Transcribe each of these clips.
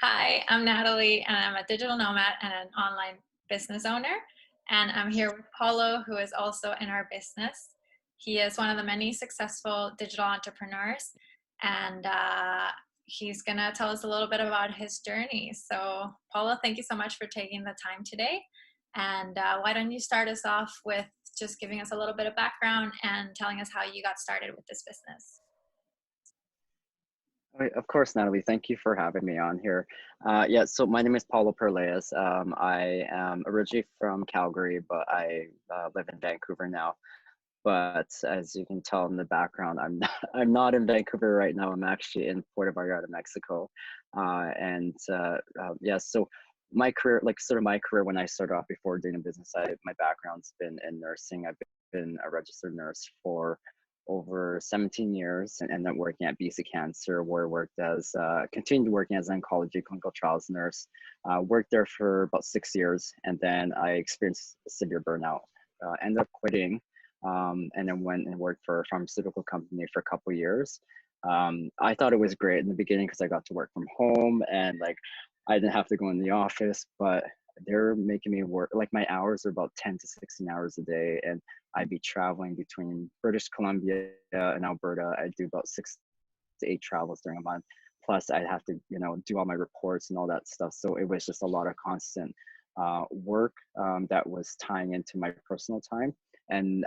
Hi, I'm Natalie, and I'm a digital nomad and an online business owner. And I'm here with Paulo, who is also in our business. He is one of the many successful digital entrepreneurs, and he's going to tell us a little bit about his journey. So, Paulo, thank you so much for taking the time today. And why don't you start us off with just giving us a little bit of background and telling us how you got started with this business? Of course, Natalie. Thank you for having me on here. Yeah, so my name is Paulo Perleas. I am originally from Calgary, but I live in Vancouver now. But as you can tell in the background, I'm not in Vancouver right now. I'm actually in Puerto Vallarta, Mexico. Yeah, so my career, like sort of my career when I started off before doing a business, my background's been in nursing. I've been a registered nurse for over 17 years and then working at BC Cancer, where I worked as, continued working as an oncology clinical trials nurse. Worked there for about 6 years, and then I experienced severe burnout. Ended up quitting, and then went and worked for a pharmaceutical company for a couple of years. I thought it was great in the beginning because I got to work from home and like I didn't have to go in the office, but they're making me work like my hours are about 10 to 16 hours a day, and I'd be traveling between British Columbia and Alberta. I do about 6 to 8 travels during a month. Plus, I'd have to, do all my reports and all that stuff. So it was just a lot of constant work that was tying into my personal time. And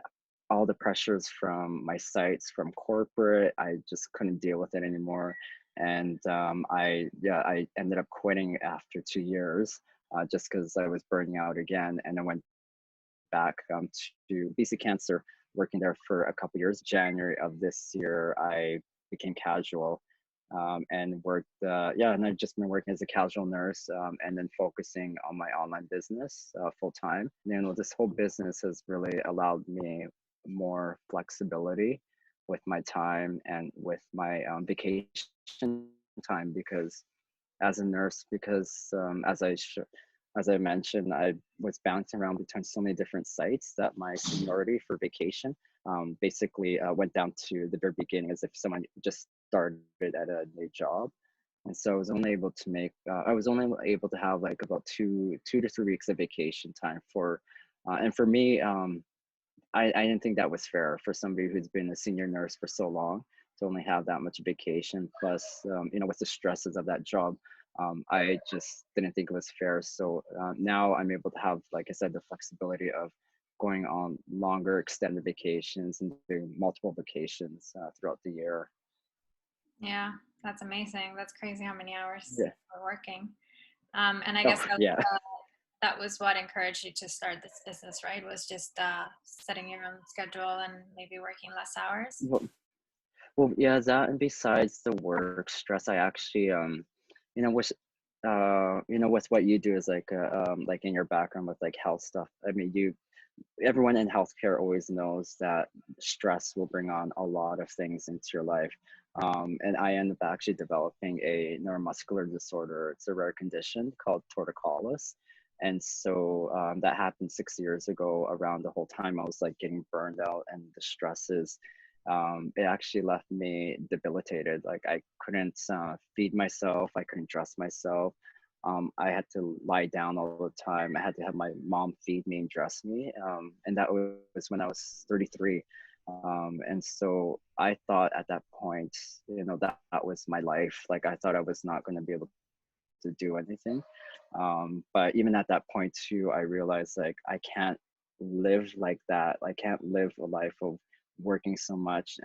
all the pressures from my sites, from corporate, I just couldn't deal with it anymore. And I ended up quitting after 2 years just because I was burning out again. And I went back to BC Cancer, working there for a couple years. January of this year, I became casual and worked, and I've just been working as a casual nurse and then focusing on my online business full time. This whole business has really allowed me more flexibility with my time and with my vacation time because as a nurse, because as I mentioned, I was bouncing around between so many different sites that my seniority for vacation basically went down to the very beginning as if someone just started at a new job. And so I was only able to have like about 2 to 3 weeks of vacation time and for me, I didn't think that was fair for somebody who's been a senior nurse for so long to only have that much vacation. Plus, with the stresses of that job, I just didn't think it was fair. So now I'm able to have, like I said, the flexibility of going on longer extended vacations and doing multiple vacations throughout the year. Yeah, that's amazing. That's crazy how many hours Yeah. we're working. And I Oh, guess yeah. that was what encouraged you to start this business, right? Was just setting your own schedule and maybe working less hours. Well, yeah, that and besides the work stress, I actually, you know, with, with what you do is like in your background with like health stuff. I mean, everyone in healthcare always knows that stress will bring on a lot of things into your life. And I ended up actually developing a neuromuscular disorder. It's a rare condition called torticollis. And so that happened 6 years ago around the whole time I was like getting burned out and the stresses. It actually left me debilitated. Like I couldn't feed myself. I couldn't dress myself. I had to lie down all the time. I had to have my mom feed me and dress me. And that was when I was 33. And so I thought at that point, that was my life. Like I thought I was not going to be able to do anything. But even at that point too, I realized like I can't live like that. I can't live a life of working so much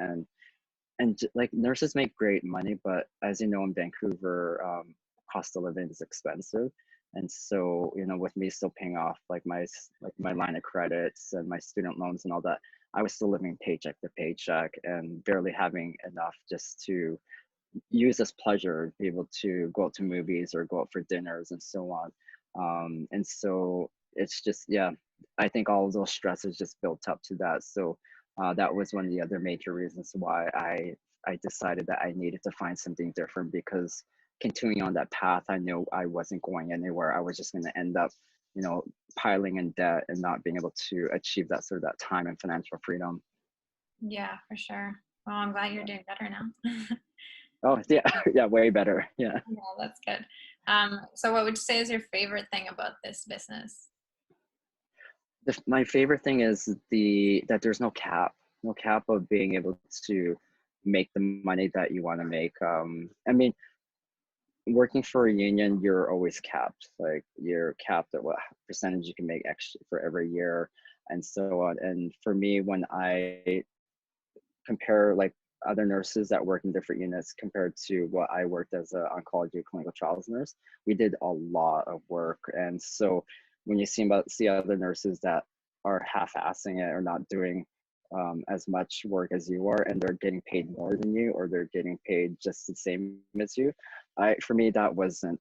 like nurses make great money, but as you know, in Vancouver, cost of living is expensive. And so, with me still paying off like my line of credits and my student loans and all that, I was still living paycheck to paycheck and barely having enough just to use as pleasure, be able to go out to movies or go out for dinners and so on. And so it's just, yeah, I think all of those stresses just built up to that. So that was one of the other major reasons why I decided that I needed to find something different because continuing on that path, I knew I wasn't going anywhere. I was just going to end up, piling in debt and not being able to achieve that sort of that time and financial freedom. Yeah, for sure. Well, I'm glad you're doing better now. Oh yeah, yeah, way better. Yeah. Yeah, that's good. So what would you say is your favorite thing about this business? My favorite thing is that there's no cap of being able to make the money that you want to make. I mean, working for a union, you're always capped. Like you're capped at what percentage you can make extra for every year, and so on. And for me, when I compare like other nurses that work in different units compared to what I worked as an oncology clinical trials nurse, we did a lot of work. And so when you see other nurses that are half-assing it or not doing as much work as you are, and they're getting paid more than you, or they're getting paid just the same as you, for me that wasn't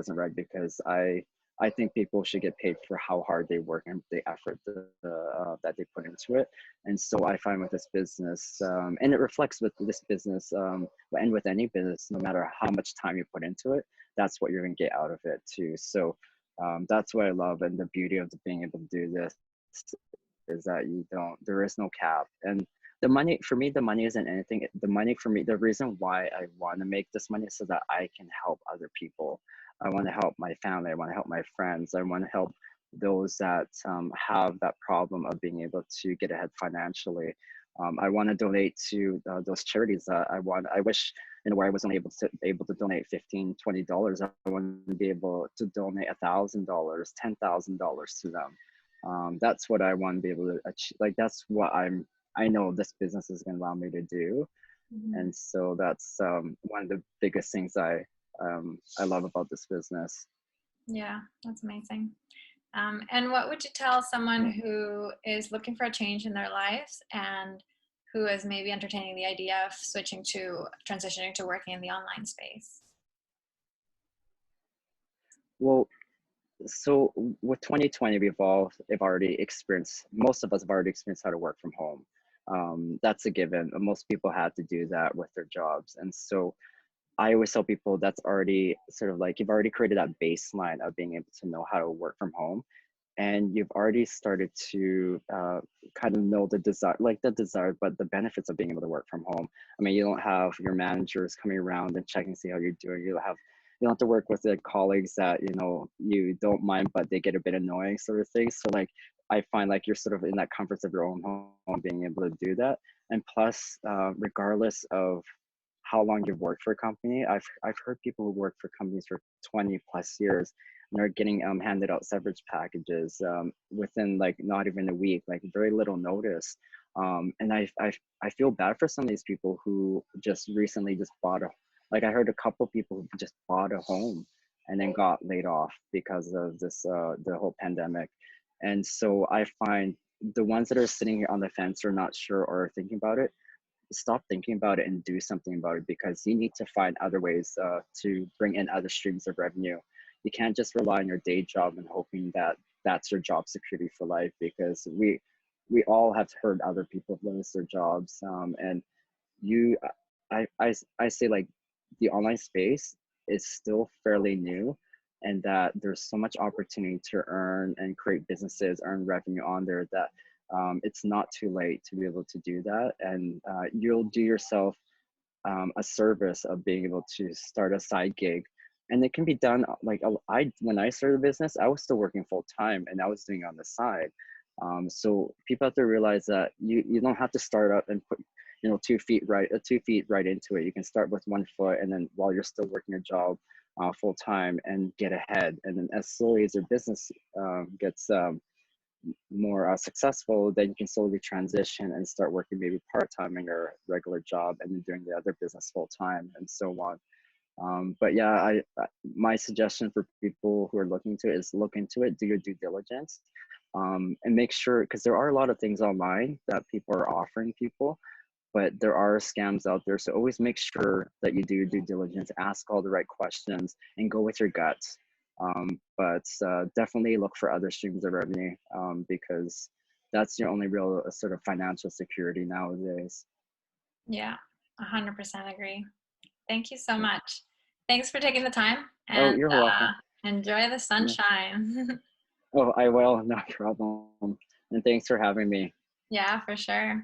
right, because I think people should get paid for how hard they work and the effort that they put into it. And so I find with this business, and it reflects with this business, and with any business, no matter how much time you put into it, that's what you're going to get out of it too. So that's what I love, and the beauty of being able to do this is that there is no cap. And the money for me, the money isn't anything. The money for me, the reason why I want to make this money is so that I can help other people. I want to help my family. I want to help my friends. I want to help those that have that problem of being able to get ahead financially. I want to donate to those charities that I wish in a way I wasn't able to donate $15, $20. I want to be able to donate $1,000, $10,000 to them. That's what I want to be able to achieve. Like that's what I know this business is going to allow me to do. Mhm. And so that's one of the biggest things I love about this business. Yeah, that's amazing. And what would you tell someone Yeah. who is looking for a change in their lives and who is maybe entertaining the idea of transitioning to working in the online space? Well, so with 2020, have already experienced, most of us have already experienced how to work from home. That's a given. Most people had to do that with their jobs. And so I always tell people that's already sort of like you've already created that baseline of being able to know how to work from home. And you've already started to kind of know the desire, but the benefits of being able to work from home. I mean, you don't have your managers coming around and checking to see how you're doing. You don't have to work with the colleagues that you don't mind, but they get a bit annoying, sort of thing. So like, I find like you're sort of in that comfort of your own home, being able to do that. And plus, regardless of how long you've worked for a company. I've heard people who work for companies for 20 plus years and are getting handed out severance packages within like not even a week, like very little notice. And I feel bad for some of these people who just recently just bought a, like I heard a couple people who just bought a home and then got laid off because of this the whole pandemic. And so I find the ones that are sitting here on the fence or not sure or thinking about it, stop thinking about it and do something about it, because you need to find other ways to bring in other streams of revenue. You can't just rely on your day job and hoping that that's your job security for life, because we all have heard other people lose their jobs. And you I say like the online space is still fairly new, and that there's so much opportunity to earn and create businesses, earn revenue on there, that it's not too late to be able to do that. And you'll do yourself a service of being able to start a side gig. And it can be done like when I started a business, I was still working full time and I was doing it on the side. So people have to realize that you don't have to start up and put 2 feet right into it. You can start with 1 foot, and then while you're still working a job full time, and get ahead. And then as slowly as your business gets more successful, then you can slowly transition and start working maybe part-time in your regular job and then doing the other business full time, and so on. But yeah, my suggestion for people who are looking to it is look into it, do your due diligence, and make sure, because there are a lot of things online that people are offering people, but there are scams out there. So always make sure that you do your due diligence, ask all the right questions, and go with your gut. But definitely look for other streams of revenue, because that's your only real sort of financial security nowadays. Yeah, 100% agree. Thank you so much. Thanks for taking the time Oh, and you're welcome. enjoy the Yeah. sunshine. Oh, I will, no problem. And thanks for having me. Yeah, for sure.